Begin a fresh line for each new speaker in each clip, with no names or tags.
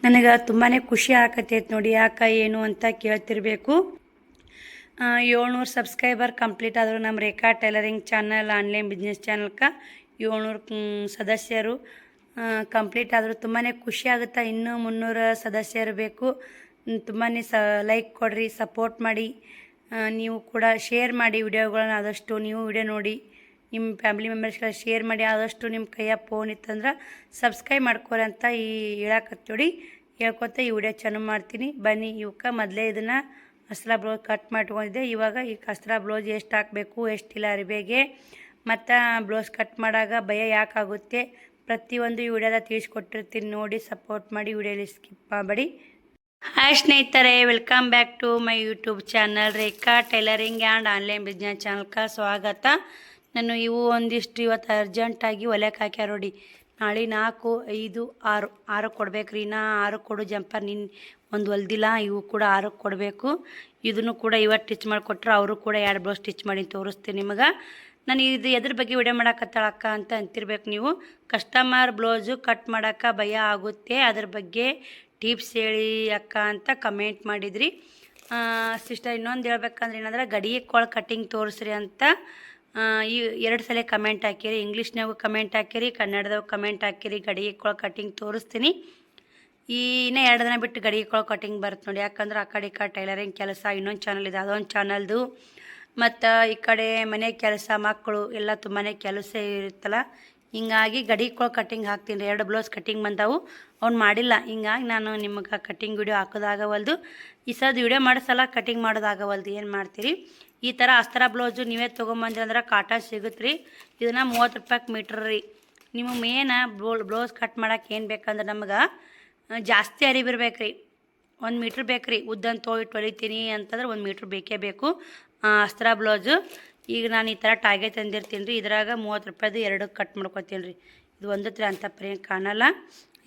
ನನಗೆ ತುಂಬಾ ಖುಷಿ ಆಕತೈತೆ ನೋಡಿ. ಯಾಕೆ ಏನು ಅಂತ ಕೇಳ್ತಿರ್ಬೇಕು. 700 ಸಬ್ಸ್ಕ್ರೈಬರ್ ಕಂಪ್ಲೀಟ್ ಆದರು ನಮ್ಮ ರೇಖಾ ಟೈಲರಿಂಗ್ ಚಾನಲ್ ಆನ್ಲೈನ್ ಬಿಸ್ನೆಸ್ ಚಾನಲ್ಗೆ 700 ಸದಸ್ಯರು ಕಂಪ್ಲೀಟ್ ಆದರು. ತುಂಬಾ ಖುಷಿ ಆಗುತ್ತೆ. ಇನ್ನೂ 300 ಸದಸ್ಯರು ಬೇಕು. ತುಂಬಾ ಲೈಕ್ ಕೊಡ್ರಿ, ಸಪೋರ್ಟ್ ಮಾಡಿ. ನೀವು ಕೂಡ ಶೇರ್ ಮಾಡಿ ವಿಡಿಯೋಗಳನ್ನ. ಆದಷ್ಟು ನೀವು ವಿಡಿಯೋ ನೋಡಿ ನಿಮ್ಮ ಫ್ಯಾಮಿಲಿ ಮೆಂಬರ್ಸ್ಗೆಲ್ಲ ಶೇರ್ ಮಾಡಿ. ಆದಷ್ಟು ನಿಮ್ಮ ಕೈಯಾಗ ಫೋನ್ ಇತ್ತಂದ್ರೆ ಸಬ್ಸ್ಕ್ರೈಬ್ ಮಾಡ್ಕೊರಿ ಅಂತ ಹೇಳಕತ್ತೋಡಿ ಹೇಳ್ಕೊತ ಈ ವಿಡಿಯೋ ಚಾಲು ಮಾಡ್ತೀನಿ. ಬನ್ನಿ. ಇವಕ್ಕೆ ಮೊದಲೇ ಇದನ್ನು ಅಸ್ತ್ರ ಬ್ಲೌಸ್ ಕಟ್ ಮಾಡ್ಕೊಂಡಿದ್ದೆ. ಇವಾಗ ಈ ಅಸ್ತ್ರ ಬ್ಲೌಸ್ ಎಷ್ಟು ಹಾಕಬೇಕು, ಎಷ್ಟಿಲ್ಲ ಅರಿವೆಗೆ, ಮತ್ತು ಬ್ಲೌಸ್ ಕಟ್ ಮಾಡಾಗ ಭಯ ಯಾಕಾಗುತ್ತೆ ಪ್ರತಿಯೊಂದು ಈ ವಿಡಿಯೋದ ತಿಳಿಸ್ಕೊಟ್ಟಿರ್ತೀನಿ. ನೋಡಿ ಸಪೋರ್ಟ್ ಮಾಡಿ, ವಿಡಿಯೋಲಿ ಸ್ಕಿಪ್ ಮಾಡಬೇಡಿ. ಹಾಯ್ ಸ್ನೇಹಿತರೆ, welcome back to my YouTube channel Rekha tailoring and online business ಚಾನಲ್ಗೆ ಸ್ವಾಗತ. ನಾನು ಇವು ಒಂದಿಷ್ಟು ಇವತ್ತು ಅರ್ಜೆಂಟಾಗಿ ಹೊಲೆಕ್ಕೆ ಹಾಕ್ಯಾರ ನೋಡಿ. ನಾಳೆ 4, 5, 6 ಕೊಡ್ಬೇಕ್ರಿ. ನಾ 6 ಕೊಡು ಜಂಪರ್ ಒಂದು ಹೊಲ್ದಿಲ್ಲ. ಇವು ಕೂಡ 6 ಕೊಡಬೇಕು. ಇದನ್ನು ಕೂಡ ಇವತ್ತು ಸ್ಟಿಚ್ ಮಾಡಿಕೊಟ್ರೆ ಅವರು ಕೂಡ 2 ಬ್ಲೌಸ್ ಸ್ಟಿಚ್ ಮಾಡಿ ತೋರಿಸ್ತೀನಿ ನಿಮಗೆ. ನಾನು ಇದು ಎದ್ರ ಬಗ್ಗೆ ವಿಡಿಯೋ ಮಾಡಕತ್ತಾಳಕ್ಕ ಅಂತ ಅಂತಿರ್ಬೇಕು ನೀವು. ಕಸ್ಟಮರ್ ಬ್ಲೌಸು ಕಟ್ ಮಾಡೋಕ್ಕೆ ಭಯ ಆಗುತ್ತೆ, ಅದ್ರ ಬಗ್ಗೆ ಟಿಪ್ಸ್ ಹೇಳಿ ಅಕ್ಕ ಅಂತ ಕಮೆಂಟ್ ಮಾಡಿದ್ರಿ ಸಿಸ್ಟರ್. ಇನ್ನೊಂದು ಹೇಳ್ಬೇಕಂದ್ರೆ ಏನಂದ್ರೆ ಗಡಿಗೆ ಕೊಳ ಕಟ್ಟಿಂಗ್ ತೋರಿಸ್ರಿ ಅಂತ ಈ 2 ಸಲ ಕಮೆಂಟ್ ಹಾಕಿರಿ. ಇಂಗ್ಲೀಷ್ನಾಗೂ ಕಮೆಂಟ್ ಹಾಕಿರಿ, ಕನ್ನಡದಾಗ ಕಮೆಂಟ್ ಹಾಕಿರಿ. ಗಡಿಗೆ ಕೊಳ ಕಟ್ಟಿಂಗ್ ತೋರಿಸ್ತೀನಿ. ಇನ್ನೂ 2 ದಿನ ಬಿಟ್ಟು ಗಡಿಗೆ ಕೊಳ ಕಟ್ಟಿಂಗ್ ಬರುತ್ತೆ ನೋಡಿ. ಯಾಕಂದ್ರೆ ಆ ಕಡೆ ಈ ಕಡೆ ಟೈಲರಿಂಗ್ ಕೆಲಸ ಇನ್ನೊಂದು ಚಾನಲ್ ಇದೆ, ಅದೊಂದು ಚಾನಲ್ದು. ಮತ್ತು ಈ ಕಡೆ ಮನೆ ಕೆಲಸ, ಮಕ್ಕಳು ಎಲ್ಲ ತುಂಬಾ ಕೆಲಸ ಇರುತ್ತಲ್ಲ. ಹಿಂಗಾಗಿ ಗಡಿಗೆ ಕೊಳ ಕಟ್ಟಿಂಗ್ ಹಾಕ್ತೀನಿ. 2 ಬ್ಲೌಸ್ ಕಟ್ಟಿಂಗ್ ಬಂದವು, ಅವ್ನು ಮಾಡಿಲ್ಲ. ಹಿಂಗಾಗಿ ನಾನು ನಿಮಗೆ ಕಟ್ಟಿಂಗ್ ವಿಡಿಯೋ ಹಾಕೋದಾಗವಲ್ದು. ಈ ಸಲ ವಿಡಿಯೋ ಮಾಡಿಸಲ್ಲ, ಕಟ್ಟಿಂಗ್ ಮಾಡೋದಾಗವಲ್ದು. ಏನು ಮಾಡ್ತೀರಿ? ಈ ಥರ ಅಸ್ತ್ರ ಬ್ಲೌಸು ನೀವೇ ತೊಗೊಂಬಂದ್ರಿ ಅಂದ್ರೆ ಕಾಟನ್ ಸಿಗುತ್ತೆ ರೀ. ಇದನ್ನು 30 ರೂಪಾಯಿಗೆ ಮೀಟ್ರ್ ರೀ. ನಿಮ್ಮ ಮೇನ ಬ್ಲೌಸ್ ಕಟ್ ಮಾಡೋಕೆ ಏನು ಬೇಕಂದ್ರೆ ನಮ್ಗೆ ಜಾಸ್ತಿ ಅರಿವಿರ್ಬೇಕು ರೀ. 1 ಮೀಟ್ರ್ ಬೇಕು ರೀ. ಉದ್ದಂತ ತೊಗೊಟ್ಟು ಹೊಲಿತೀನಿ ಅಂತಂದ್ರೆ 1 ಮೀಟ್ರ್ ಬೇಕೇ ಬೇಕು ಅಸ್ತ್ರ ಬ್ಲೌಸು. ಈಗ ನಾನು ಈ ಥರ ಟಾಗೆ ತಂದಿರ್ತೀನಿ ರೀ. ಇದ್ರಾಗ 30 ರೂಪಾಯಿದು 2 ಕಟ್ ಮಾಡ್ಕೊತೀನಿ ರೀ. ಇದು ಒಂದತ್ರ ಅಂತ ಪ್ರೇಮ್ ಕಾಣಲ್ಲ.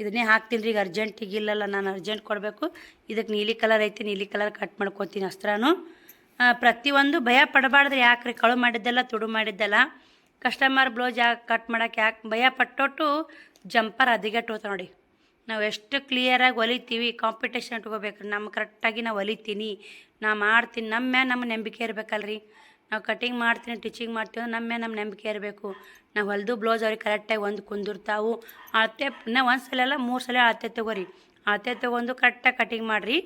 ಇದನ್ನೇ ಹಾಕ್ತೀನಿ ರೀ. ಈಗ ಅರ್ಜೆಂಟಿಗೆ ಇಲ್ಲಲ್ಲ, ನಾನು ಅರ್ಜೆಂಟ್ ಕೊಡಬೇಕು. ಇದಕ್ಕೆ ನೀಲಿ ಕಲರ್ ಐತಿ, ನೀಲಿ ಕಲರ್ ಕಟ್ ಮಾಡ್ಕೊತೀನಿ ಅಸ್ತ್ರನೂ. ಪ್ರತಿಯೊಂದು ಭಯ ಪಡಬಾರ್ದು. ಯಾಕ್ರಿ? ಕಳು ಮಾಡಿದ್ದೆಲ್ಲ ತುಡು ಮಾಡಿದ್ದೆಲ್ಲ. ಕಸ್ಟಮರ್ ಬ್ಲೌಸ್ ಯಾಕೆ ಕಟ್ ಮಾಡೋಕೆ ಯಾಕೆ ಭಯ ಪಟ್ಟೊಟ್ಟು ಜಂಪರ್ ಹದಿಗೆಟ್ಟು ಹೋಗ್ತಾ ನೋಡಿ. ನಾವು ಎಷ್ಟು ಕ್ಲಿಯರಾಗಿ ಹೊಲಿತೀವಿ, ಕಾಂಪಿಟೇಷನ್ ಇಟ್ಕೋಬೇಕ್ರಿ. ನಮ್ಮ ಕರೆಕ್ಟಾಗಿ ನಾವು ಹೊಲಿತೀನಿ, ನಾ ಮಾಡ್ತೀನಿ, ನಮ್ಮ ನಂಬಿಕೆ ಇರಬೇಕಲ್ರಿ. ನಾವು ಕಟಿಂಗ್ ಮಾಡ್ತೀನಿ, ಟಿಚಿಂಗ್ ಮಾಡ್ತೀವಿ ಅಂದ್ರೆ ನಮ್ಮ ನಂಬಿಕೆ ಇರಬೇಕು. ನಾವು ಹೊಲಿದು ಬ್ಲೌಸ್ ಅವ್ರಿಗೆ ಕರೆಕ್ಟಾಗಿ ಒಂದು ಕುಂದಿರ್ತಾವು. ಅಳತೆ ನಾವು 1 ಸಲ ಅಲ್ಲ 3 ಸಲ ಅಳತೆ ತೊಗೋರಿ. ಅಳತೆ ತೊಗೊಂಡು ಕರೆಕ್ಟಾಗಿ ಕಟಿಂಗ್ ಮಾಡಿರಿ.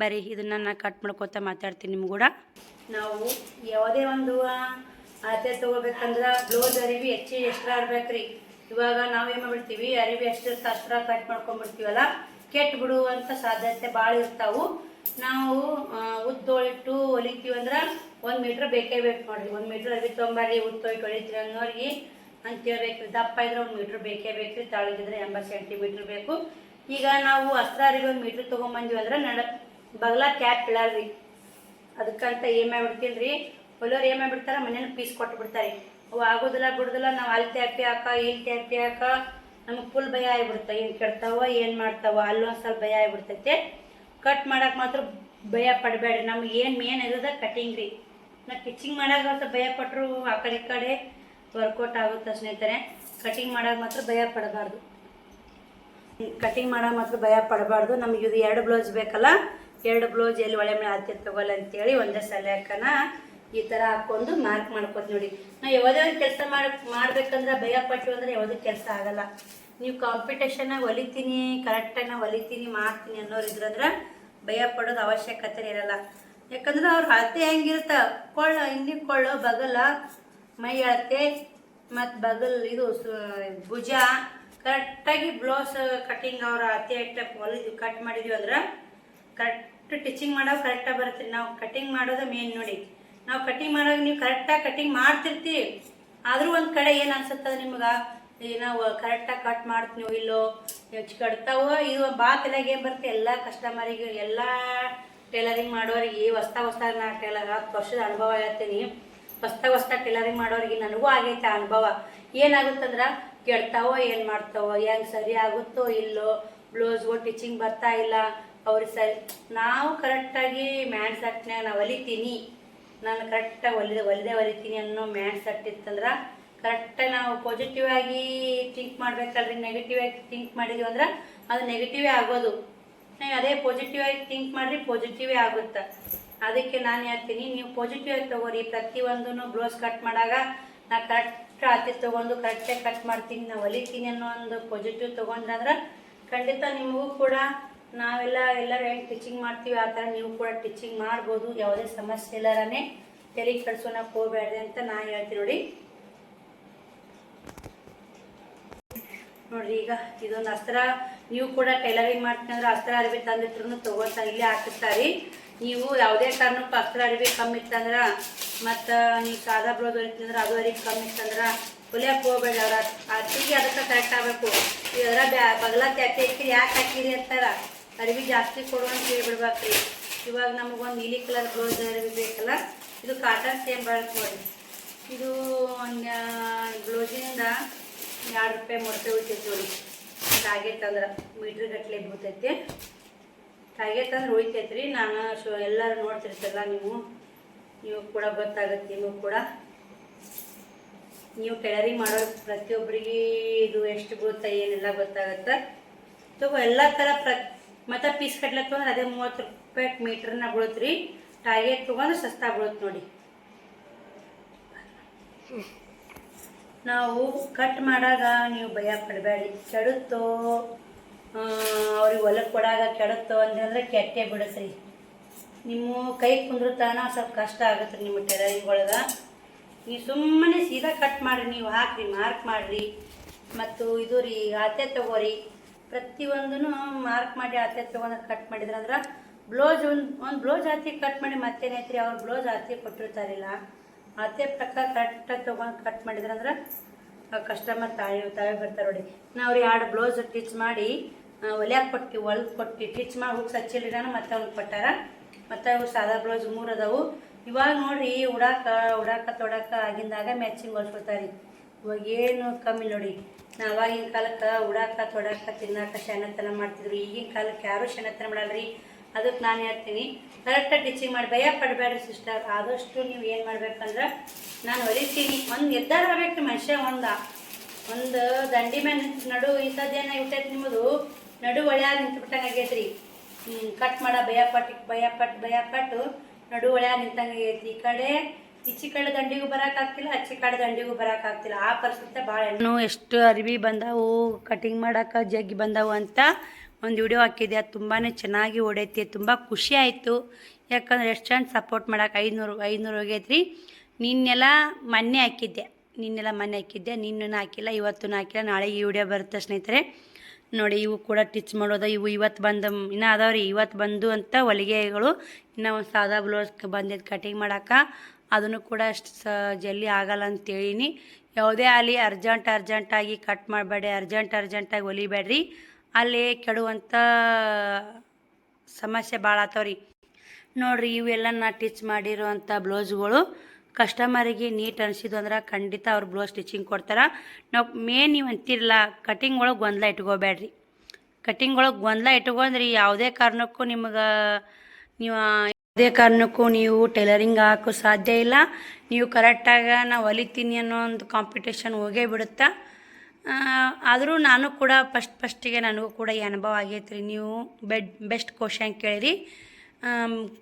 ಬರೀ ಇದನ್ನು ನಾನು ಕಟ್ ಮಾಡ್ಕೊತಾ ಮಾತಾಡ್ತೀನಿ ನಿಮ್ಮ ಕೂಡ. ನಾವು ಯಾವುದೇ ಒಂದು ಅಳತೆ ತೊಗೋಬೇಕಂದ್ರೆ ಬ್ಲೌಸ್ ಅರಿವಿ ಎಕ್ಸ್ಟ್ರಾ ಇರ್ಬೇಕ್ರಿ. ಇವಾಗ ನಾವು ಏನು ಮಾಡ್ಬಿಡ್ತೀವಿ, ಅರಿವಿ ಎಷ್ಟಿರ್ತ ಅಷ್ಟ್ರ ಕಟ್ ಮಾಡ್ಕೊಂಡ್ಬಿಡ್ತೀವಲ್ಲ, ಕೆಟ್ಟು ಬಿಡುವಂಥ ಸಾಧ್ಯತೆ ಭಾಳ ಇರ್ತಾವೆ. ನಾವು ಉದ್ದೋಳಿಟ್ಟು ಹೊಲಿತೀವಿ ಅಂದ್ರೆ 1 ಮೀಟ್ರ್ ಬೇಕೇ ಬೇಕು ನೋಡಿರಿ. 1 ಮೀಟ್ರ್ ಅರಿವಿ ತೊಗೊಂಬರ್ರಿ, ಉದ್ದೋಳಿಟ್ಟು ಹೊಲಿತೀವಿ ಅನ್ನೋರಿಗೆ ಅಂತ ಹೇಳ್ಬೇಕ್ರಿ. ದಪ್ಪ ಇದ್ರೆ 1 ಮೀಟ್ರ್ ಬೇಕೇ ಬೇಕ್ರಿ. ತಾಳಿಗಿದ್ರೆ 80 ಸೆಂಟಿಮೀಟ್ರ್ ಬೇಕು. ಈಗ ನಾವು ಅಸ್ತ್ರ ಅರಿವಿ 1 ಮೀಟ್ರ್ ತೊಗೊಂಬಂದಿವಿ ಅಂದ್ರೆ ಬಗಲ ಕ್ಯಾಪ್ ಇಳಲ್ರಿ. ಅದಕ್ಕಂತ ಏನು ಮಾಡ್ಬಿಡ್ತೀನಿ ರೀ, ಹೊಲೋರು ಏನು ಮಾಡ್ಬಿಡ್ತಾರೆ, ಮನೇಲಿ ಪೀಸ್ ಕೊಟ್ಟು ಬಿಡ್ತಾರೆ. ಅವು ಆಗೋದಿಲ್ಲ ಬಿಡೋದಿಲ್ಲ. ನಾವು ಅಲ್ಲಿ ಟ್ಯಾಪಿ ಹಾಕ, ಇಲ್ಲಿ ಟ್ಯಾಪಿ ಹಾಕ, ನಮಗೆ ಫುಲ್ ಭಯ ಆಗಿಬಿಡುತ್ತೆ. ಏನು ಕೆಡ್ತಾವ, ಏನು ಮಾಡ್ತಾವ, ಅಲ್ಲೊಂದು ಸ್ವಲ್ಪ ಭಯ ಆಗಿಬಿಡ್ತೈತೆ. ಕಟ್ ಮಾಡೋಕೆ ಮಾತ್ರ ಭಯ ಪಡಬೇಡ್ರಿ. ನಮ್ಗೆ ಏನು ಮೇನ್ ಇರೋದ ಕಟಿಂಗ್ ರೀ. ನಾವು ಟಿಚಿಂಗ್ ಮಾಡಾಗ ಸ್ವಲ್ಪ ಭಯ ಪಟ್ಟರು ಆ ಕಡೆ ಈ ಕಡೆ ವರ್ಕೌಟ್ ಆಗುತ್ತೆ ಸ್ನೇಹಿತರೆ. ಕಟಿಂಗ್ ಮಾಡೋಕೆ ಮಾತ್ರ ಭಯ ಪಡಬಾರ್ದು. ಕಟಿಂಗ್ ಮಾಡೋ ಮಾತ್ರ ಭಯ ಪಡಬಾರ್ದು. ನಮಗೆ ಇದು 2 ಬ್ಲೌಸ್ ಬೇಕಲ್ಲ, 2 ಬ್ಲೌಸ್ ಎಲ್ಲಿ ಒಳ್ಳೆ ಮೇಲೆ ಹತ್ತಿ ತಗೋಲ್ಲ ಅಂತೇಳಿ ಒಂದೇ ಸಲಕನ ಈ ಥರ ಹಾಕ್ಕೊಂಡು ಮಾರ್ಕ್ ಮಾಡ್ಕೊತೀವಿ ನೋಡಿ. ನಾವು ಯಾವುದೇ ಒಂದು ಕೆಲಸ ಮಾಡ್ಬೇಕಂದ್ರೆ ಭಯ ಪಟ್ಟು ಅಂದ್ರೆ ಯಾವುದೂ ಕೆಲಸ ಆಗಲ್ಲ. ನೀವು ಕಾಂಪಿಟೇಷನಾಗಿ ಹೊಲಿತೀನಿ, ಕರೆಕ್ಟಾಗಿ ನಾವು ಹೊಲಿತೀನಿ ಮಾಡ್ತೀನಿ ಅನ್ನೋರು ಇದ್ರಂದ್ರೆ ಭಯ ಪಡೋದು ಅವಶ್ಯಕತೆ ಇರಲ್ಲ. ಯಾಕಂದ್ರೆ ಅವ್ರ ಅಳತೆ ಹೆಂಗಿರುತ್ತೆ, ಕೊಳ್ಳು ಹಿಂದಿ ಕೊಳ್ಳು, ಬಗಲ, ಮೈ ಅಳತೆ ಮತ್ತು ಬಗಲ್ ಇದು ಭುಜ ಕರೆಕ್ಟಾಗಿ ಬ್ಲೌಸ್ ಕಟಿಂಗ್ ಅವ್ರ ಅಳತೆ ಇಟ್ಟು ಹೊಲಿದ್ವಿ ಕಟ್ ಮಾಡಿದ್ವಿ ಅಂದ್ರೆ ಕರೆಕ್ಟ್ ಟಿಚಿಂಗ್ ಮಾಡೋದು ಕರೆಕ್ಟಾಗಿ ಬರುತ್ತೆ. ನಾವು ಕಟಿಂಗ್ ಮಾಡೋದು ಮೇನ್ ನೋಡಿ. ನಾವು ಕಟಿಂಗ್ ಮಾಡೋದು ನೀವು ಕರೆಕ್ಟಾಗಿ ಕಟಿಂಗ್ ಮಾಡ್ತಿರ್ತೀವಿ, ಆದರೂ ಒಂದು ಕಡೆ ಏನು ಅನ್ಸುತ್ತದೆ ನಿಮ್ಗೆ, ನಾವು ಕರೆಕ್ಟಾಗಿ ಕಟ್ ಮಾಡ್ತೀವಿ ಇಲ್ಲೋ ಹೆಚ್ಚು ಕಟ್ತಾವೋ. ಇದು ಬಾತಲಾಗ ಏನು ಬರುತ್ತೆ, ಎಲ್ಲ ಕಸ್ಟಮರಿಗೆ, ಎಲ್ಲ ಟೈಲರಿಂಗ್ ಮಾಡೋರಿಗೆ ಹೊಸ್ದಾಗಿ ನಾ 10 ವರ್ಷದ ಅನುಭವ ಹೇಳ್ತೀನಿ. ಹೊಸ್ದಾಗಿ ಟೈಲರಿಂಗ್ ಮಾಡೋರಿಗೆ ನನಗೂ ಆಗೈತೆ ಅನುಭವ. ಏನಾಗುತ್ತಂದ್ರೆ ಕೆಡ್ತಾವೋ, ಏನು ಮಾಡ್ತಾವೋ, ಹೆಂಗೆ ಸರಿ ಆಗುತ್ತೋ ಇಲ್ಲೋ, ಬ್ಲೌಸ್ಗಳು ಟಿಚಿಂಗ್ ಬರ್ತಾ ಇಲ್ಲ ಅವ್ರಿಗೆ ಸರಿ. ನಾವು ಕರೆಕ್ಟಾಗಿ ಮ್ಯಾನ್ ಸೆಟ್ನಾಗ ನಾವು ಹೊಲಿತೀನಿ, ನಾನು ಕರೆಕ್ಟಾಗಿ ಹೊಲಿತೀನಿ ಅನ್ನೋ ಮ್ಯಾನ್ ಸೆಟ್ ಇತ್ತಂದ್ರೆ ಕರೆಕ್ಟಾಗಿ ನಾವು ಪಾಸಿಟಿವ್ ಆಗಿ ಥಿಂಕ್ ಮಾಡ್ಬೇಕಲ್ರಿ. ನೆಗೆಟಿವ್ ಆಗಿ ಥಿಂಕ್ ಮಾಡಿದ್ವಿ ಅಂದ್ರೆ ಅದು ನೆಗೆಟಿವೇ ಆಗೋದು. ನೀವು ಅದೇ ಪಾಸಿಟಿವ್ ಆಗಿ ಥಿಂಕ್ ಮಾಡಿರಿ, ಪಾಸಿಟಿವೇ ಆಗುತ್ತೆ. ಅದಕ್ಕೆ ನಾನು ಹೇಳ್ತೀನಿ, ನೀವು ಪಾಸಿಟಿವ್ ಆಗಿ ತೊಗೋರಿ. ಪ್ರತಿಯೊಂದೂ ಬ್ಲೌಸ್ ಕಟ್ ಮಾಡಾಗ ನಾ ಕರೆಕ್ಟ್ ಅತಿ ತೊಗೊಂಡು ಕರೆಕ್ಟಾಗಿ ಕಟ್ ಮಾಡ್ತೀನಿ, ನಾವು ಹೊಲಿತೀನಿ ಅನ್ನೋ ಒಂದು ಪಾಸಿಟಿವ್ ತೊಗೊಂಡ್ರಂದ್ರೆ ಖಂಡಿತ ನಿಮಗೂ ಕೂಡ ಎಲ್ಲರೂ ಹೆಂಗೆ ಟಿಚಿಂಗ್ ಮಾಡ್ತೀವಿ ಆ ಥರ ನೀವು ಕೂಡ ಟಿಚಿಂಗ್ ಮಾಡ್ಬೋದು. ಯಾವುದೇ ಸಮಸ್ಯೆ ಇಲ್ಲರೇ ತಲೆ ಕೆಡ್ಸೋಣಕ್ಕೆ ಹೋಗಬೇಡ್ರಿ ಅಂತ ನಾನು ಹೇಳ್ತೀನಿ. ನೋಡಿರಿ, ಈಗ ಇದೊಂದು ಅಸ್ತ್ರ ನೀವು ಕೂಡ ಟೈಲರಿಂಗ್ ಮಾಡ್ತೀನಿ ಅಂದ್ರೆ ಅಸ್ತ್ರ ಅರಿವಿ ತಂದಿಟ್ರು ತೊಗೊಳ್ತಾ ಇಲ್ಲೇ ಹಾಕಿಸ್ತಾರೆ. ನೀವು ಯಾವುದೇ ಕಾರಣಕ್ಕೂ ಅಸ್ತ್ರ ಅರಿವಿ ಕಮ್ಮಿ ಇತ್ತಂದ್ರೆ ಮತ್ತು ನೀವು ಸಾದಾ ಬ್ಲೌಸ್ ಹೊಲಿತೀನಿ ಅಂದ್ರೆ ಅದು ಅರಿವಿ ಕಮ್ಮಿ ಇತ್ತಂದ್ರೆ ಹೊಲಿಯಕ್ಕೆ ಹೋಗ್ಬೇಡಿ. ಅವ್ರ ಅತ್ತಿಗೆ ಅದಕ್ಕೆ ಕರೆಕ್ಟ್ ಆಗಬೇಕು. ಇದರ ಬಗಲ ತ್ಯಾಕೆ ಹಾಕಿರಿ, ಯಾಕೆ ಹಾಕಿರಿ ಅಂತಾರೆ, ಅರಿವಿ ಜಾಸ್ತಿ ಕೊಡು ಅಂತ ಹೇಳ್ಬಿಡ್ಬೇಕ್ರಿ. ಇವಾಗ ನಮಗೊಂದು ನೀಲಿ ಕಲರ್ ಬ್ಲೌಸ್ ಅರಿವಿ ಬೇಕಲ್ಲ, ಇದು ಕಾಟನ್ ಸೇಮ್ ಬರುತ್ತೆ ನೋಡಿ. ಇದು ಬ್ಲೌಸಿನಿಂದ 2 ರೂಪಾಯಿ 3 ರೂಪಾಯಿ ಉಳಿತೈತಿ ನೋಡಿ. ಟಾರ್ಗೆಟ್ ಅಂದ್ರೆ ಮೀಟ್ರ್ ಗಟ್ಟಲೆ ಬೀಳ್ತೈತಿ. ಟಾರ್ಗೆಟ್ ಅಂದ್ರೆ ಉಳಿತೈತ್ರಿ. ನಾನು ಎಲ್ಲರೂ ನೋಡ್ತಿರ್ತಲ್ಲ, ನೀವು ಕೂಡ ಗೊತ್ತಾಗುತ್ತೆ. ನೀವು ಟೈಲರಿಂಗ್ ಮಾಡೋ ಪ್ರತಿಯೊಬ್ಬರಿಗೆ ಇದು ಎಷ್ಟು ಬೀಳುತ್ತೆ ಏನೆಲ್ಲ ಗೊತ್ತಾಗುತ್ತೆ. ಎಲ್ಲ ಥರ ಮತ್ತು ಪೀಸ್ ಕಟ್ಲಕ್ಕೆ ಅಂದ್ರೆ ಅದೇ 30 ರೂಪಾಯಿ ಮೀಟ್ರನ್ನ ಬೀಳುತ್ತೆ ರೀ. ಟಾರ್ಗೆಟ್ ತೊಗೊಂಡ್ರೆ ಸಸ್ತಾ ಬೀಳುತ್ತೆ ನೋಡಿ. ನಾವು ಕಟ್ ಮಾಡಾಗ ನೀವು ಭಯ ಪಡಬೇಡಿ. ಕೆಡುತ್ತೋ ಅವ್ರಿಗೆ ಹೊಲಕ್ಕೆ ಕೊಡಾಗ ಕೆಡುತ್ತೋ ಅಂದರೆ ಕೆಟ್ಟೆ ಬಿಡುತ್ತೆ ರೀ. ನಿಮ್ಮ ಕೈ ಕುಂದ್ರತಾನ ಸ್ವಲ್ಪ ಕಷ್ಟ ಆಗುತ್ತೆ ರೀ ನಿಮ್ಮ ಟೈಲರಿಂಗ್ ಒಳಗೆ. ನೀವು ಸುಮ್ಮನೆ ಸೀದಾ ಕಟ್ ಮಾಡಿರಿ, ನೀವು ಹಾಕಿರಿ, ಮಾರ್ಕ್ ಮಾಡಿರಿ. ಮತ್ತು ಇದು ರೀ ಆತೆ ತೊಗೋರಿ. ಪ್ರತಿಯೊಂದೂ ಮಾರ್ಕ್ ಮಾಡಿ ಆತೆ ತೊಗೊಂಡು ಕಟ್ ಮಾಡಿದ್ರಂದ್ರೆ ಬ್ಲೌಸ್ ಒಂದು ಬ್ಲೌಸ್ ಆತಿ ಕಟ್ ಮಾಡಿ ಮತ್ತೇನೈತಿ ರೀ, ಅವ್ರು ಬ್ಲೌಸ್ ಆತಿ ಕೊಟ್ಟಿರ್ತಾರಿಲ್ಲ, ಅದೇ ಪ್ರಕಾರ ಕರೆಕ್ಟಾಗಿ ತೊಗೊಂಡು ಕಟ್ ಮಾಡಿದ್ರಂದ್ರೆ ಕಸ್ಟಮರ್ ತಾವೇ ಬರ್ತಾರೆ ನೋಡಿ. ನಾವು ರೀ 2 ಬ್ಲೌಸ್ ಸ್ಟಿಚ್ ಮಾಡಿ ಹೊಲಿಯಾಕೆ ಕೊಟ್ಟು ಸ್ಟಿಚ್ ಮಾಡಿ ಹುಕ್ಸ್ ಹಚ್ಚಿಲ್ರಿನ ಮತ್ತೆ ಅವ್ನು ಕೊಟ್ಟಾರ. ಮತ್ತು ಅವು ಸಾದಾ ಬ್ಲೌಸ್ 3 ಅದಾವು. ಇವಾಗ ನೋಡಿರಿ ಉಡಾಕ ತೊಡಾಕ ಆಗಿಂದಾಗ ಮ್ಯಾಚಿಂಗ್ ಹೊಲ್ಸ್ಕೊತಾರೆ. ಇವಾಗ ಏನು ಕಮ್ಮಿ ನೋಡಿ. ಅವಾಗಿನ ಕಾಲಕ್ಕೆ ಉಡಾಕ ತೊಡಾಕ ತಿನ್ನಾಕ ಶನತನ ಮಾಡ್ತಿದ್ರು. ಈಗಿನ ಕಾಲಕ್ಕೆ ಯಾರೂ ಶನತನ ಮಾಡಲ್ರಿ. ಅದಕ್ಕೆ ನಾನು ಹೇಳ್ತೀನಿ, ಕರೆಕ್ಟಾಗಿ ಟೀಚಿಂಗ್ ಮಾಡಿ. ಭಯ ಪಡಬೇಡ್ರಿ ಸಿಸ್ಟರ್. ಆದಷ್ಟು ನೀವು ಏನು ಮಾಡ್ಬೇಕಂದ್ರೆ, ನಾನು ಹೊಲಿತೀನಿ ಒಂದು ನಿರ್ಧಾರ ಆಗಬೇಕು ಮನುಷ್ಯ. ಒಂದು ದಂಡಿ ಮೇಲೆ ನಡು ಇಂಥದ್ದೇನ ಇರ್ತೈತೆ ನಿಮ್ಮದು ನಡು ಒಳ್ಯಾಗ ನಿಂತ್ಬಿಟ್ಟಂಗೆ ಆಗೈತ್ರಿ. ಕಟ್ ಮಾಡೋ ಭಯಪಟ್ಟು ನಡು ಒಳ್ಯಾಗ ನಿಂತಂಗೆ ಆಗೈತಿ. ಈಚಿ ಕಡೆ ದಂಡಿಗೂ ಬರೋಕ್ಕಾಗ್ತಿಲ್ಲ, ಅಚ್ಚಿ ಕಡೆ ದಂಡಿಗೂ ಬರೋಕ್ಕಾಗ್ತಿಲ್ಲ. ಆ ಪರಿಸ್ಥಿತಿ ಭಾಳ. ಎಷ್ಟು ಅರಿವಿ ಬಂದಾವು ಕಟಿಂಗ್ ಮಾಡೋಕೆ ಜಗ್ಗಿ ಬಂದಾವು ಅಂತ ಒಂದು ವಿಡಿಯೋ ಹಾಕಿದ್ದೆ. ಅದು ತುಂಬಾ ಚೆನ್ನಾಗಿ ಓಡೈತಿ. ತುಂಬ ಖುಷಿ ಆಯಿತು. ಯಾಕಂದ್ರೆ ಎಷ್ಟು ಚಂದ ಸಪೋರ್ಟ್ ಮಾಡೋಕೆ 500 ಹೋಗೈತ್ರಿ. ನಿನ್ನೆಲ್ಲ ಮೊನ್ನೆ ಹಾಕಿದ್ದೆ. ನಿನ್ನೂ ಹಾಕಿಲ್ಲ, ಇವತ್ತೂ ಹಾಕಿಲ್ಲ. ನಾಳೆ ಈ ವಿಡಿಯೋ ಬರುತ್ತೆ ಸ್ನೇಹಿತರೆ. ನೋಡಿ, ಇವು ಕೂಡ ಟಿಚ್ ಮಾಡೋದು. ಇವು ಇವತ್ತು ಬಂದು ಇನ್ನೂ ಅದಾವ್ರಿ. ಇವತ್ತು ಬಂದು ಅಂತ ಹೊಲಿಗೆಗಳು. ಇನ್ನೂ ಒಂದು ಸಾದಾ ಬ್ಲೌಸ್ ಬಂದಿದ್ದು ಕಟಿಂಗ್ ಮಾಡೋಕೆ. ಅದನ್ನು ಕೂಡ ಅಷ್ಟು ಜಲ್ದಿ ಆಗಲ್ಲ ಅಂತೇಳೀನಿ. ಯಾವುದೇ ಆಗಲಿ ಅರ್ಜೆಂಟಾಗಿ ಕಟ್ ಮಾಡಬೇಡಿ, ಅರ್ಜೆಂಟಾಗಿ ಹೊಲಿಬೇಡ್ರಿ. ಅಲ್ಲಿ ಕೆಡುವಂಥ ಸಮಸ್ಯೆ ಭಾಳ ಆತವ್ರಿ. ನೋಡಿರಿ, ಇವೆಲ್ಲ ನಾ ಟಿಚ್ ಮಾಡಿರೋವಂಥ ಬ್ಲೌಸ್ಗಳು ಕಸ್ಟಮರಿಗೆ ನೀಟ್ ಅನಿಸಿದ್ದು ಅಂದ್ರೆ ಖಂಡಿತ ಅವ್ರು ಬ್ಲೌಸ್ ಸ್ಟಿಚಿಂಗ್ ಕೊಡ್ತಾರೆ. ನಾವು ನೀವು ಅಂತಿರಲ್ಲ, ಕಟಿಂಗ್ ಒಳಗೆ ಗೊಂದಲ ಇಟ್ಕೋಬೇಡ್ರಿ. ಇಟ್ಕೊಂಡ್ರಿ ಯಾವುದೇ ಕಾರಣಕ್ಕೂ ನೀವು ಟೈಲರಿಂಗ್ ಹಾಕೋ ಸಾಧ್ಯ ಇಲ್ಲ. ನೀವು ಕರೆಕ್ಟಾಗಿ ನಾವು ಹೊಲಿತೀನಿ ಅನ್ನೋ ಒಂದು ಕಾಂಪಿಟೇಷನ್ ಹೋಗೇ ಬಿಡುತ್ತಾ. ಆದರೂ ನಾನು ಕೂಡ ಫಸ್ಟಿಗೆ ನನಗೂ ಕೂಡ ಈ ಅನುಭವ ಆಗೈತೆ ರೀ. ನೀವು ಬೆಸ್ಟ್ ಕ್ವಶನ್ ಕೇಳಿರಿ.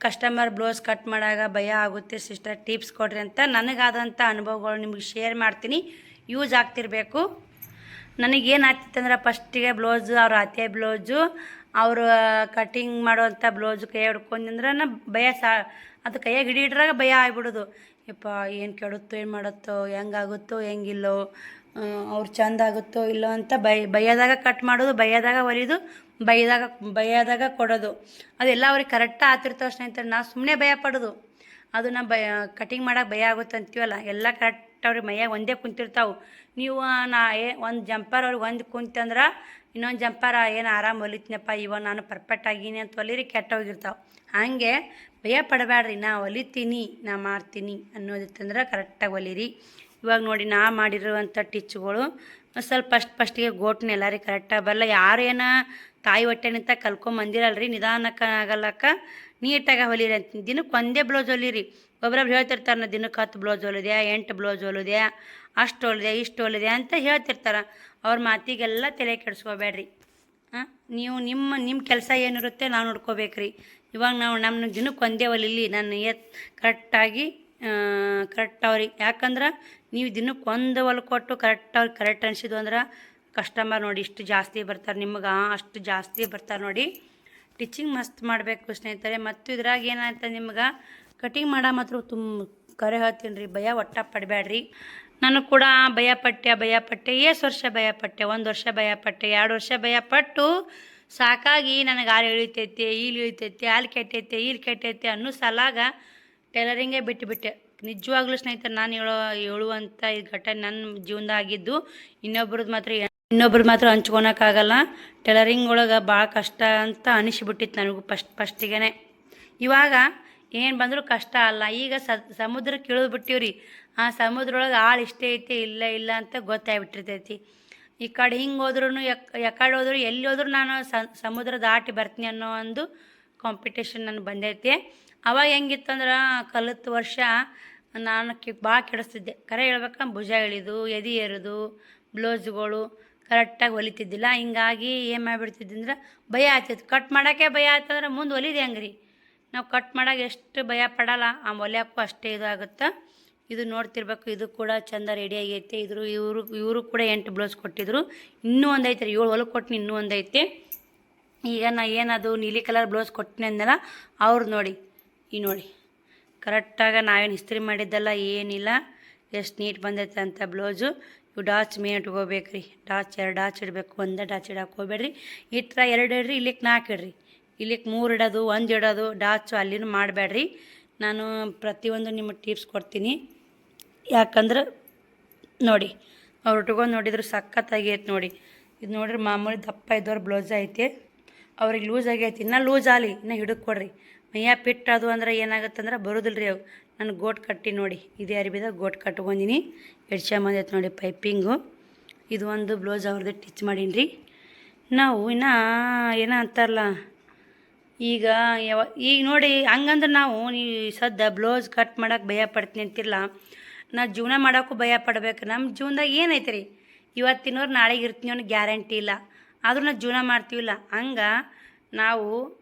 ಕಸ್ಟಮರ್ ಬ್ಲೌಸ್ ಕಟ್ ಮಾಡಾಗ ಭಯ ಆಗುತ್ತೆ ಸಿಸ್ಟರ್, ಟಿಪ್ಸ್ ಕೊಡ್ರಿ ಅಂತ. ನನಗಾದಂಥ ಅನುಭವಗಳು ನಿಮಗೆ ಶೇರ್ ಮಾಡ್ತೀನಿ, ಯೂಸ್ ಆಗ್ತಿರಬೇಕು. ನನಗೇನು ಆಗ್ತಿತ್ತಂದ್ರೆ ಫಸ್ಟಿಗೆ ಬ್ಲೌಸು ಅವ್ರ ಅತ್ತೆ ಬ್ಲೌಸು ಅವರು ಕಟಿಂಗ್ ಮಾಡೋವಂಥ ಬ್ಲೌಸು ಕೈ ಹಿಡ್ಕೊಂಡ್ರೆ ಭಯ ಅದು ಕೈಯಾಗ ಹಿಡಿದ್ರಾಗ ಭಯ ಆಗಿಬಿಡೋದು. ಯಪ್ಪ ಏನು ಕೆಡುತ್ತೋ ಏನು ಮಾಡುತ್ತೋ, ಹೆಂಗಾಗುತ್ತೋ ಹೆಂಗಿಲ್ಲೋ, ಅವ್ರು ಚೆಂದ ಆಗುತ್ತೋ ಇಲ್ಲೋ ಅಂತ ಭಯದಾಗ ಕಟ್ ಮಾಡೋದು, ಭಯದಾಗ ಹೊಲಿಯೋದು, ಭಯದಾಗ ಕೊಡೋದು. ಅದೆಲ್ಲ ಅವ್ರಿಗೆ ಕರೆಕ್ಟಾಗಿ ಆಗ್ತಿರ್ತಾವೆ ಸ್ನೇಹಿತರೆ. ನಾವು ಸುಮ್ಮನೆ ಭಯ ಪಡೋದು. ಅದು ನಾವು ಕಟಿಂಗ್ ಮಾಡೋಕೆ ಭಯ ಆಗುತ್ತೆ ಅಂತೀವಲ್ಲ, ಎಲ್ಲ ಕರೆಕ್ಟ್ ಅವ್ರಿಗೆ ಮೈಯಾಗ ಒಂದೇ ಕುಂತಿರ್ತಾವೆ. ನೀವು ಒಂದು ಜಂಪರ್ ಅವ್ರಿಗೆ ಒಂದು ಕುಂತಂದ್ರೆ ಇನ್ನೊಂದು ಜಂಪರ್ ಏನು ಆರಾಮ್ ಹೊಲಿತೀನಪ್ಪ, ಇವಾಗ ನಾನು ಪರ್ಫೆಕ್ಟ್ ಆಗೀನಿ ಅಂತ ಹೊಲಿರಿ ಕೆಟ್ಟೋಗಿರ್ತಾವೆ. ಹಾಗೆ ಭಯ ಪಡಬೇಡ್ರಿ. ನಾ ಹೊಲಿತೀನಿ, ನಾ ಮಾಡ್ತೀನಿ ಅನ್ನೋದಿತ್ತಂದ್ರೆ ಕರೆಕ್ಟಾಗಿ ಹೊಲಿರಿ. ಇವಾಗ ನೋಡಿ, ನಾ ಮಾಡಿರುವಂಥ ಟಿಚ್ಗಳು ಸ್ವಲ್ಪ ಫಸ್ಟಿಗೆ ಗೋಟ್ನ ಎಲ್ಲರಿಗೆ ಕರೆಕ್ಟಾಗಿ ಬರಲ್ಲ. ಯಾರೇನ ತಾಯಿ ಹೊಟ್ಟೆ ನಿಂತ ಕಲ್ಕೊಂಬಂದಿರಲ್ರಿ, ನಿಧಾನಕ್ಕೆ ಆಗಲ್ಲಕ್ಕ ನೀಟಾಗಿ ಹೊಲಿರಿ ಅಂತೀನಿ. ದಿನಕ್ಕೆ ಒಂದೇ ಬ್ಲೌಸ್ ಹೊಲಿರಿ. ಒಬ್ಬೊಬ್ರು ಹೇಳ್ತಿರ್ತಾರೆ, ನಾ ದಿನಕ್ಕೆ 10 ಬ್ಲೌಸ್ ಹೊಲಿದೆ, 8 ಬ್ಲೌಸ್ ಹೊಲಿದೆ, ಅಷ್ಟು ಹೊಲಿದೆ, ಇಷ್ಟು ಹೊಲಿದೆ ಅಂತ ಹೇಳ್ತಿರ್ತಾರೆ. ಅವ್ರ ಮಾತಿಗೆಲ್ಲ ತಲೆ ಕೆಡಿಸ್ಕೋಬೇಡ್ರಿ. ನೀವು ನಿಮ್ಮ ಕೆಲಸ ಏನಿರುತ್ತೆ ನಾವು ನೋಡ್ಕೋಬೇಕ್ರಿ. ಇವಾಗ ನಾವು ನಮ್ಮ ದಿನಕ್ಕೆ ಒಂದೇ ಹೊಲಿಲಿ ನಾನು ಕರೆಕ್ಟಾಗಿ ಕರೆಕ್ಟ್ ಅವ್ರಿಗೆ, ಯಾಕಂದ್ರೆ ನೀವು ದಿನಕ್ಕೆ ಒಂದು ಹೊಲ ಕೊಟ್ಟು ಅವ್ರಿಗೆ ಕರೆಕ್ಟ್ ಅನಿಸಿದ್ದು ಅಂದ್ರೆ ಕಸ್ಟಮರ್ ನೋಡಿ ಇಷ್ಟು ಜಾಸ್ತಿ ಬರ್ತಾರೆ, ನಿಮ್ಗೆ ಅಷ್ಟು ಜಾಸ್ತಿ ಬರ್ತಾರೆ ನೋಡಿ. ಟಿಚಿಂಗ್ ಮಸ್ತ್ ಮಾಡಬೇಕು ಸ್ನೇಹಿತರೆ. ಮತ್ತು ಇದ್ರಾಗ ಏನಾಯ್ತು ನಿಮ್ಗೆ ಕಟಿಂಗ್ ಮಾಡೋ ಮಾತ್ರ ಕರೆ ಹೇಳ್ತೀನಿ ರೀ, ಭಯ ಒಟ್ಟ ಪಡಬೇಡ್ರಿ. ನಾನು ಕೂಡ ಭಯಪಟ್ಟೆ ಎಷ್ಟು ವರ್ಷ ಭಯಪಟ್ಟೆ, 1 ವರ್ಷ ಭಯಪಟ್ಟೆ, 2 ವರ್ಷ ಭಯಪಟ್ಟು ಸಾಕಾಗಿ ನನಗೆ ಆರು ಇಳಿತೈತೆ, ಇಲ್ಲಿ ಇಳಿತೈತೆ, ಅಲ್ಲಿ ಕೆಟ್ಟೈತೆ, ಇಲ್ಲಿ ಕೆಟ್ಟೈತೆ ಅನ್ನೋ ಸಲಾಗ ಟೈಲರಿಂಗೇ ಬಿಟ್ಟುಬಿಟ್ಟೆ. ನಿಜವಾಗ್ಲೂ ಸ್ನೇಹಿತರೆ, ನಾನು ಹೇಳುವಂಥ ಈ ಘಟನೆ ನನ್ನ ಜೀವನದಾಗಿದ್ದು. ಇನ್ನೊಬ್ರದ್ದು ಮಾತ್ರ ಹಂಚ್ಕೊಳಕ್ಕಾಗಲ್ಲ. ಟೈಲರಿಂಗ್ ಒಳಗೆ ಭಾಳ ಕಷ್ಟ ಅಂತ ಅನಿಸ್ಬಿಟ್ಟಿತ್ತು ನನಗೂ ಫಸ್ಟಿಗೆ. ಇವಾಗ ಏನು ಬಂದರೂ ಕಷ್ಟ ಅಲ್ಲ. ಈಗ ಸಮುದ್ರಕ್ಕೆ ಇಳಿದ್ಬಿಟ್ಟಿವ್ರಿ. ಆ ಸಮುದ್ರೊಳಗೆ ಆಳು ಇಷ್ಟೇ ಐತಿ ಇಲ್ಲ ಅಂತ ಗೊತ್ತಾಗ್ಬಿಟ್ಟಿರ್ತೈತಿ. ಈ ಕಡೆ ಹಿಂಗೆ ಹೋದ್ರೂ ಯಾಕಡೆ ಹೋದ್ರು ಎಲ್ಲಿ ಹೋದ್ರೂ ನಾನು ಸಮುದ್ರ ದಾಟಿ ಬರ್ತೀನಿ ಅನ್ನೋ ಒಂದು ಕಾಂಪಿಟೇಷನ್ ನನಗೆ ಬಂದೈತಿ. ಅವಾಗ ಹೆಂಗಿತ್ತಂದ್ರೆ ಕಲಿತ ವರ್ಷ ನಾನು ಭಾಳ ಕೆಡಿಸ್ತಿದ್ದೆ. ಕರೆ ಹೇಳ್ಬೇಕಂದ್ರೆ ಭುಜ ಎಳಿದು, ಎದೆ ಏರೋದು, ಬ್ಲೌಸ್ಗಳು ಕರೆಕ್ಟಾಗಿ ಹೊಲಿತಿದ್ದಿಲ್ಲ. ಹಿಂಗಾಗಿ ಏನು ಮಾಡಿಬಿಡ್ತಿದ್ದಂದ್ರೆ ಭಯ ಆಗ್ತಿತ್ತು. ಕಟ್ ಮಾಡೋಕ್ಕೆ ಭಯ ಆಯ್ತಂದ್ರೆ ಮುಂದೆ ಹೊಲಿದೆ ಹೆಂಗ್ರಿ. ನಾವು ಕಟ್ ಮಾಡೋಕೆ ಎಷ್ಟು ಭಯ ಪಡಲ್ಲ, ಆ ಹೊಲಿಯೋಕ್ಕೂ ಅಷ್ಟೇ ಇದಾಗುತ್ತೆ. ಇದು ನೋಡ್ತಿರ್ಬೇಕು, ಇದು ಕೂಡ ಚಂದ ರೆಡಿ ಆಗೈತೆ. ಇವರು ಕೂಡ 8 ಬ್ಲೌಸ್ ಕೊಟ್ಟಿದ್ರು. ಇನ್ನೂ ಒಂದು ಐತೆ ರೀ, 7 ಹೊಲಕ್ಕೆ ಕೊಟ್ಟಿನಿ, ಇನ್ನೂ ಒಂದು ಐತೆ. ಈಗ ನಾ ಏನದು ನೀಲಿ ಕಲರ್ ಬ್ಲೌಸ್ ಕೊಟ್ಟಿನಿ ಅಂದಲ್ಲ ಅವ್ರು ನೋಡಿ, ನೋಡಿ ಕರೆಕ್ಟಾಗಿ ನಾವೇನು ಇಸ್ತ್ರಿ ಮಾಡಿದ್ದಲ್ಲ ಏನಿಲ್ಲ, ಎಷ್ಟು ನೀಟ್ ಬಂದೈತೆ ಅಂತ ಬ್ಲೌಸು. ಇವು ಡಾಚ್ ಮೇನ್ ಇಟ್ಕೋಬೇಕು ರೀ. 2 ಡಾಚ್ ಇಡಬೇಕು, ಒಂದೇ ಡಾಚ್ ಇಡಕ್ಕೆ ಹೋಗ್ಬೇಡ್ರಿ. ಈ ಥರ 2 ಇಡ್ರಿ, ಇಲ್ಲಿಗೆ 4 ಇಡ್ರಿ, ಇಲ್ಲಿಗೆ 3 ಇಡೋದು, 1 ಇಡೋದು, ಡಾಚು ಅಲ್ಲಿನೂ ಮಾಡಬೇಡ್ರಿ. ನಾನು ಪ್ರತಿಯೊಂದು ನಿಮಗೆ ಟಿಪ್ಸ್ ಕೊಡ್ತೀನಿ. ಯಾಕಂದ್ರೆ ನೋಡಿ ಅವ್ರು ಉಟ್ಕೊಂಡು ನೋಡಿದ್ರು ಸಖತ್ತಾಗೈತೆ ನೋಡಿ. ಇದು ನೋಡ್ರಿ ಮಾಮೂಲಿ ದಪ್ಪ ಇದ್ದವ್ರು ಬ್ಲೌಸ್ ಐತೆ, ಅವ್ರಿಗೆ ಲೂಸ್ ಆಗೈತಿ. ಇನ್ನೂ ಲೂಸ್ ಆಗಲಿ, ಇನ್ನೂ ಹಿಡಿದು ಕೊಡ್ರಿ. ಮೈಯ ಪಿಟ್ ಅದು ಅಂದ್ರೆ ಏನಾಗುತ್ತೆ ಅಂದ್ರೆ ಬರೋದಿಲ್ಲ ರೀ ಅವು. ನಾನು ಗೋಟ್ ಕಟ್ಟಿ ನೋಡಿ, ಇದೇ ಅರಿಬಿದಾಗ ಗೋಟ್ ಕಟ್ಕೊಂಡಿನಿ. ಬಂದೈತೆ ನೋಡಿ ಪೈಪಿಂಗು. ಇದು ಒಂದು ಬ್ಲೌಸ್ ಅವ್ರದ್ದು ಟಿಚ್ ಮಾಡೀನಿ ರೀ. ನಾವು ಇನ್ನೂ ಏನೋ ಅಂತಾರಲ್ಲ, ಈಗ ನೋಡಿ ಹಂಗಂದ್ರೆ ನಾವು ಸದ್ಯ ಬ್ಲೌಸ್ ಕಟ್ ಮಾಡೋಕೆ ಭಯ ಪಡ್ತೀನಿ ಅಂತಿರಲ್ಲ, ನಾ ಜೀವನ ಮಾಡೋಕ್ಕೂ ಭಯ ಪಡ್ಬೇಕು. ನಮ್ಮ ಜೀವನದಾಗ ಏನೈತೆ ರೀ, ಇವತ್ತಿನವ್ರು ನಾಳೆಗೆ ಇರ್ತೀನಿ ಅನ್ನೋ ಗ್ಯಾರಂಟಿ ಇಲ್ಲ, ಆದರೂ ನಾವು ಜೀವನ ಮಾಡ್ತೀವಿಲ್ಲ. ಹಂಗೆ ನಾವು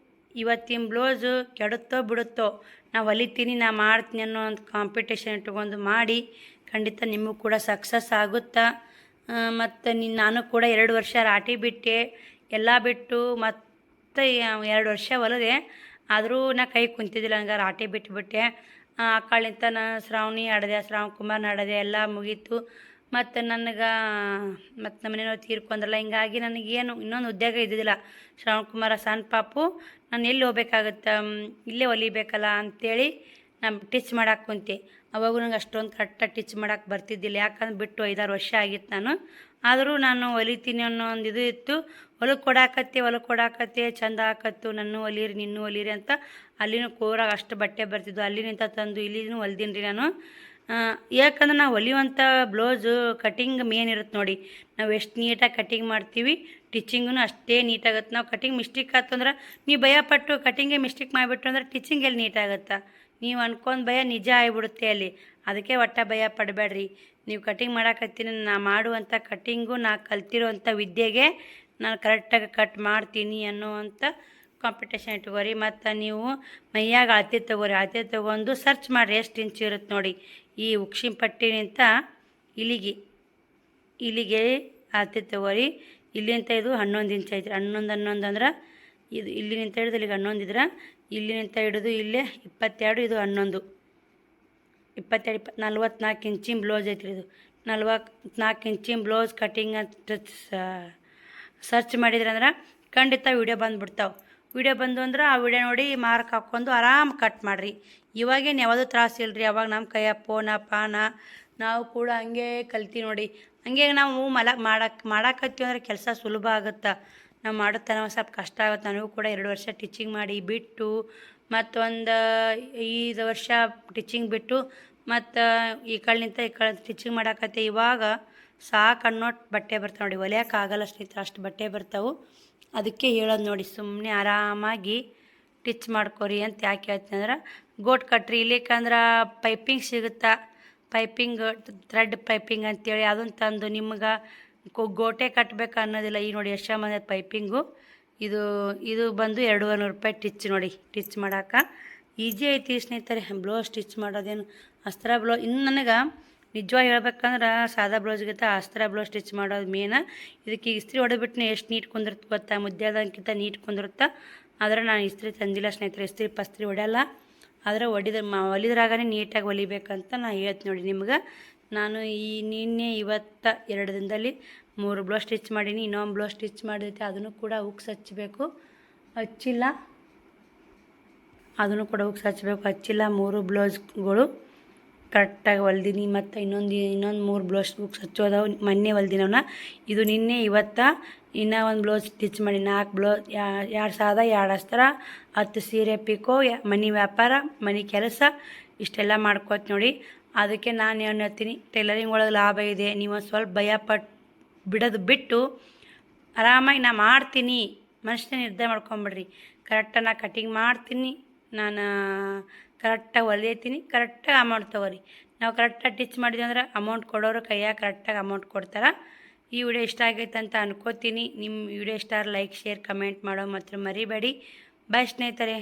ಇವತ್ತಿನ ಬ್ಲೌಸು ಕೆಡುತ್ತೋ ಬಿಡುತ್ತೋ, ನಾವು ಹೊಲಿತೀನಿ, ನಾ ಮಾಡ್ತೀನಿ ಅನ್ನೋ ಒಂದು ಕಾಂಪಿಟೇಷನ್ ಇಟ್ಕೊಂಡು ಮಾಡಿ, ಖಂಡಿತ ನಿಮಗೂ ಕೂಡ ಸಕ್ಸಸ್ ಆಗುತ್ತಾ. ಮತ್ತು ನಾನು ಕೂಡ 2 ವರ್ಷ ರಾಟಿ ಬಿಟ್ಟೆ, ಎಲ್ಲ ಬಿಟ್ಟು ಮತ್ತು 2 ವರ್ಷ ಹೊಲದೆ. ಆದರೂ ನಾ ಕೈ ಕುಂತಿದ್ದಿಲ್ಲ, ಹಂಗೆ ರಾಟಿ ಬಿಟ್ಟುಬಿಟ್ಟೆ. ಆ ಕಳಿಂತ ನಾನು ಶ್ರಾವಣಿ ಆಡಿದೆ, ಶ್ರಾವಣ ಕುಮಾರ್ನ ಆಡಿದೆ, ಎಲ್ಲ ಮುಗೀತು. ಮತ್ತು ನನಗೆ ಮತ್ತು ನಮ್ಮ ಮನೆಯವ್ರು ತೀರ್ಕೊಂಡ್ರಲ್ಲ, ಹಿಂಗಾಗಿ ನನಗೇನು ಇನ್ನೊಂದು ಉದ್ಯೋಗ ಇದ್ದಿದ್ದಿಲ್ಲ. ಶ್ರಾವಣ ಕುಮಾರ ಸಣ್ಣ ಪಾಪು, ನಾನು ಎಲ್ಲಿ ಹೋಗ್ಬೇಕಾಗತ್ತೆ, ಇಲ್ಲೇ ಹೊಲಿಬೇಕಲ್ಲ ಅಂಥೇಳಿ ನಾನು ಟಿಚ್ ಮಾಡಕ್ಕೆ ಕುಂತೆ. ಅವಾಗೂ ನಂಗೆ ಅಷ್ಟೊಂದು ಕರೆಕ್ಟಾಗಿ ಟಿಚ್ ಮಾಡಕ್ಕೆ ಬರ್ತಿದ್ದಿಲ್ಲ, ಯಾಕಂದ್ರೆ ಬಿಟ್ಟು 5-6 ವರ್ಷ ಆಗಿತ್ತು ನಾನು. ಆದರೂ ನಾನು ಹೊಲಿತೀನಿ ಅನ್ನೋ ಒಂದು ಇದು ಇತ್ತು. ಹೊಲಕ್ಕೆ ಕೊಡಾಕತ್ತೆ ಚಂದ ಆಕತ್ತು, ನನ್ನ ಹೊಲೀರಿ ನಿನ್ನೂ ಹೊಲೀರಿ ಅಂತ. ಅಲ್ಲಿನೂ ಕೋರಾಗ ಅಷ್ಟು ಬಟ್ಟೆ ಬರ್ತಿದ್ವು, ಅಲ್ಲಿನಿಂದ ತಂದು ಇಲ್ಲಿನೂ ಹೊಲ್ದೀನಿ ರೀ ನಾನು. ಯಾಕಂದ್ರೆ ನಾವು ಹೊಲಿಯುವಂಥ ಬ್ಲೌಸು ಕಟಿಂಗ್ ಮೇನ್ ಇರುತ್ತೆ ನೋಡಿ. ನಾವು ಎಷ್ಟು ನೀಟಾಗಿ ಕಟಿಂಗ್ ಮಾಡ್ತೀವಿ, ಟಿಚಿಂಗೂ ಅಷ್ಟೇ ನೀಟಾಗುತ್ತೆ. ನಾವು ಕಟಿಂಗ್ ಮಿಸ್ಟೇಕ್ ಆಯ್ತಂದ್ರೆ ನೀವು ಭಯಪಟ್ಟು ಕಟಿಂಗೇ ಮಿಸ್ಟೇಕ್ ಮಾಡಿಬಿಟ್ಟು ಅಂದ್ರೆ ಟಿಚಿಂಗ್ ಎಲ್ಲಿ ನೀಟಾಗುತ್ತೆ. ನೀವು ಅನ್ಕೊಂಡು ಭಯ ನಿಜ ಆಗಿಬಿಡುತ್ತೆ ಅಲ್ಲಿ. ಅದಕ್ಕೆ ಒಟ್ಟ ಭಯ ಪಡಬೇಡ್ರಿ. ನೀವು ಕಟಿಂಗ್ ಮಾಡಾಕತ್ತೀನಿ, ನಾ ಮಾಡುವಂಥ ಕಟಿಂಗು ನಾ ಕಲ್ತಿರೋವಂಥ ವಿದ್ಯೆಗೆ ನಾನು ಕರೆಕ್ಟಾಗಿ ಕಟ್ ಮಾಡ್ತೀನಿ ಅನ್ನುವಂಥ ಕಾಂಪಿಟೇಷನ್ ಇಟ್ಕೋರಿ. ಮತ್ತು ನೀವು ಮೈಯಾಗ ಅಳತೆ ತೊಗೊಂಡು ಸರ್ಚ್ ಮಾಡಿರಿ ಎಷ್ಟು ಇಂಚು ಇರುತ್ತೆ ನೋಡಿ. ಈ ಉಕ್ಷಿನ ಪಟ್ಟಿನಿಂದ ಇಲ್ಲಿಗೆ ಅಳತೆ ತೊಗೋರಿ. ಇಲ್ಲಿಂದ ಇದು 11 ಇಂಚ್ ಐತ್ರಿ. 11 ಅಂದ್ರೆ ಇದು ಇಲ್ಲಿನಿಂದ ಹಿಡಿದು ಇಲ್ಲಿಗೆ 11 ಇದ್ರೆ, ಇಲ್ಲಿನಿಂದ ಹಿಡಿದು ಇಲ್ಲೇ 22, ಇದು 11, 22, 44 ಇಂಚಿನ ಬ್ಲೌಸ್ ಐತ್ರಿ. ಇದು 44 ಇಂಚಿನ ಬ್ಲೌಸ್ ಕಟಿಂಗ್ ಅಂತ ಸರ್ಚ್ ಮಾಡಿದ್ರೆ ಅಂದ್ರೆ ಖಂಡಿತ ವೀಡಿಯೋ ಬಂದುಬಿಡ್ತಾವೆ. ವೀಡಿಯೋ ಬಂದು ಅಂದ್ರೆ ಆ ವಿಡಿಯೋ ನೋಡಿ ಮಾರ್ಕ್ ಹಾಕ್ಕೊಂಡು ಆರಾಮ್ ಕಟ್ ಮಾಡಿರಿ. ಇವಾಗೇನು ಯಾವುದೂ ತ್ರಾಸ ಇಲ್ಲರಿ. ಅವಾಗ ನಮ್ಮ ಕೈಯ ಫೋನ ಪಾನ ನಾವು ಕೂಡ ಹಂಗೆ ಕಲ್ತಿ ನೋಡಿ. ಹಂಗೆ ನಾವು ಮಾಡಾಕತ್ತೀವಿ ಅಂದ್ರೆ ಕೆಲಸ ಸುಲಭ ಆಗುತ್ತೆ. ನಾವು ಮಾಡುತ್ತಾನೆ ಸ್ವಲ್ಪ ಕಷ್ಟ ಆಗುತ್ತೆ. ನನಗೂ ಕೂಡ 2 ವರ್ಷ ಟೀಚಿಂಗ್ ಮಾಡಿ ಬಿಟ್ಟು, ಮತ್ತೊಂದು 5 ವರ್ಷ ಟೀಚಿಂಗ್ ಬಿಟ್ಟು, ಮತ್ತು ಈ ಕಡೆ ಟೀಚಿಂಗ್ ಮಾಡಾಕತ್ತೆ. ಇವಾಗ ಸಾಕು ಅನ್ನೋಟ್ಟು ಬಟ್ಟೆ ಬರ್ತಾವೆ ನೋಡಿ. ಹೊಲಿಯೋಕ್ಕಾಗಲ್ಲ ಸ್ನೇಹಿತರೆ, ಅಷ್ಟು ಬಟ್ಟೆ ಬರ್ತಾವೆ. ಅದಕ್ಕೆ ಹೇಳೋದು ನೋಡಿ, ಸುಮ್ಮನೆ ಆರಾಮಾಗಿ ಟಿಚ್ ಮಾಡ್ಕೊರಿ ಅಂತ ಯಾಕೆ ಹೇಳ್ತೀನಿ ಅಂದ್ರೆ, ಗೋಟ್ ಕಟ್ರಿ. ಇಲ್ಲಿಕಂದ್ರೆ ಪೈಪಿಂಗ್ ಸಿಗುತ್ತಾ, ಥ್ರೆಡ್ ಪೈಪಿಂಗ್ ಅಂತೇಳಿ ಅದನ್ನು ತಂದು ನಿಮ್ಗೆ ಗೋಟೆ ಕಟ್ಟಬೇಕು ಅನ್ನೋದಿಲ್ಲ. ಈಗ ನೋಡಿ ಎಷ್ಟು ಮಂದಿ ಪೈಪಿಂಗು ಇದು ಇದು ಬಂದು 200 ರೂಪಾಯಿ ಟಿಚ್ ನೋಡಿ. ಟಿಚ್ ಮಾಡೋಕೆ ಈಜಿ ಐತಿ ಸ್ನೇಹಿತರೆ. ಬ್ಲೌಸ್ ಸ್ಟಿಚ್ ಮಾಡೋದೇನು ಅಸ್ತ್ರ ಬ್ಲೌಸ್ ಇನ್ನು ನನಗೆ ನಿಜವಾಗಿ ಹೇಳ್ಬೇಕಂದ್ರೆ ಸಾದಾ ಬ್ಲೌಸ್ಗಿಂತ ಅಸ್ತ್ರ ಬ್ಲೌಸ್ ಸ್ಟಿಚ್ ಮಾಡೋದು ಮೇನ. ಇದಕ್ಕೆ ಇಸ್ತ್ರಿ ಹೊಡೆದ್ಬಿಟ್ಟು ಎಷ್ಟು ನೀಟ್ ಕುಂದಿರುತ್ತೆ ಗೊತ್ತಾ, ಮುದ್ದೆದಂಕಿಂತ ನೀಟ್ ಕುಂದಿರುತ್ತೆ. ಆದರೆ ನಾನು ಇಸ್ತ್ರಿ ತಂದಿಲ್ಲ ಸ್ನೇಹಿತರೆ, ಇಸ್ತ್ರಿ ಪಸ್ತ್ರಿ ಹೊಡೆಯಲ್ಲ. ಆದರೆ ಹೊಲಿದ್ರಾಗನೇ ನೀಟಾಗಿ ಹೊಲಿಬೇಕಂತ ನಾನು ಹೇಳ್ತೀನಿ ನೋಡಿ ನಿಮ್ಗೆ. ನಾನು ನಿನ್ನೆ ಇವತ್ತು 2 ದಿನದಲ್ಲಿ 3 ಬ್ಲೌಸ್ ಸ್ಟಿಚ್ ಮಾಡೀನಿ. ಇನ್ನೊಂದು ಬ್ಲೌಸ್ ಸ್ಟಿಚ್ ಮಾಡಿದೈತೆ, ಅದನ್ನು ಕೂಡ ಹುಕ್ಸ್ ಹಚ್ಚಬೇಕು, ಹಚ್ಚಿಲ್ಲ. ಅದನ್ನು ಕೂಡ ಹುಕ್ಸ್ ಹಚ್ಚಬೇಕು, ಹಚ್ಚಿಲ್ಲ. 3 ಬ್ಲೌಸ್ಗಳು ಕರೆಕ್ಟಾಗಿ ಹೊಲ್ದೀನಿ. ಮತ್ತು ಇನ್ನೊಂದು 3 ಬ್ಲೌಸ್ ಹುಕ್ಸ್ ಹಚ್ಚೋದವು, ಮೊನ್ನೆ ಹೊಲ್ದಿನವನ್ನ. ಇದು ನಿನ್ನೆ ಇವತ್ತು ಇನ್ನೂ ಒಂದು ಬ್ಲೌಸ್ ಸ್ಟಿಚ್ ಮಾಡಿ 4 ಬ್ಲೌಸ್, 2 ಸಾದ 2 ಅಸ್ತ್ರ, 10 ಸೀರೆ ಪಿಕೋ, ಮನೆ ವ್ಯಾಪಾರ, ಮನೆ ಕೆಲಸ ಇಷ್ಟೆಲ್ಲ ಮಾಡ್ಕೋತ ನೋಡಿ. ಅದಕ್ಕೆ ನಾನು ಏನು ಹೇಳ್ತೀನಿ, ಟೈಲರಿಂಗ್ ಒಳಗೆ ಲಾಭ ಇದೆ. ನೀವು ಸ್ವಲ್ಪ ಭಯಪಟ್ಟು ಬಿಡೋದು ಬಿಟ್ಟು ಆರಾಮಾಗಿ ನಾ ಮಾಡ್ತೀನಿ ಮನುಷ್ಯನ ನಿರ್ಧಾರ ಮಾಡ್ಕೊಂಬಿಡ್ರಿ. ಕರೆಕ್ಟಾಗಿ ನಾ ಕಟಿಂಗ್ ಮಾಡ್ತೀನಿ, ನಾನು ಕರೆಕ್ಟಾಗಿ ಹೊಲಿಯತ್ತೀನಿ, ಕರೆಕ್ಟಾಗಿ ಅಮೌಂಟ್ ತೊಗೋರಿ. ನಾವು ಕರೆಕ್ಟಾಗಿ ಟಿಚ್ ಮಾಡಿದ್ವಿ ಅಂದ್ರೆ ಅಮೌಂಟ್ ಕೊಡೋರು ಕೈಯಾಗ ಕರೆಕ್ಟಾಗಿ ಅಮೌಂಟ್ ಕೊಡ್ತಾರೆ. ಈ ವಿಡಿಯೋ ಇಷ್ಟ ಆಗೈತೆ ಅಂತ ಅನ್ಕೋತೀನಿ. ನಿಮ್ಮ ವಿಡಿಯೋ ಇಷ್ಟ ಲೈಕ್ ಶೇರ್ ಕಮೆಂಟ್ ಮಾಡೋ ಮಾತ್ರ ಮರಿಬೇಡಿ. ಬಾಯ್ ಸ್ನೇಹಿತರೆ.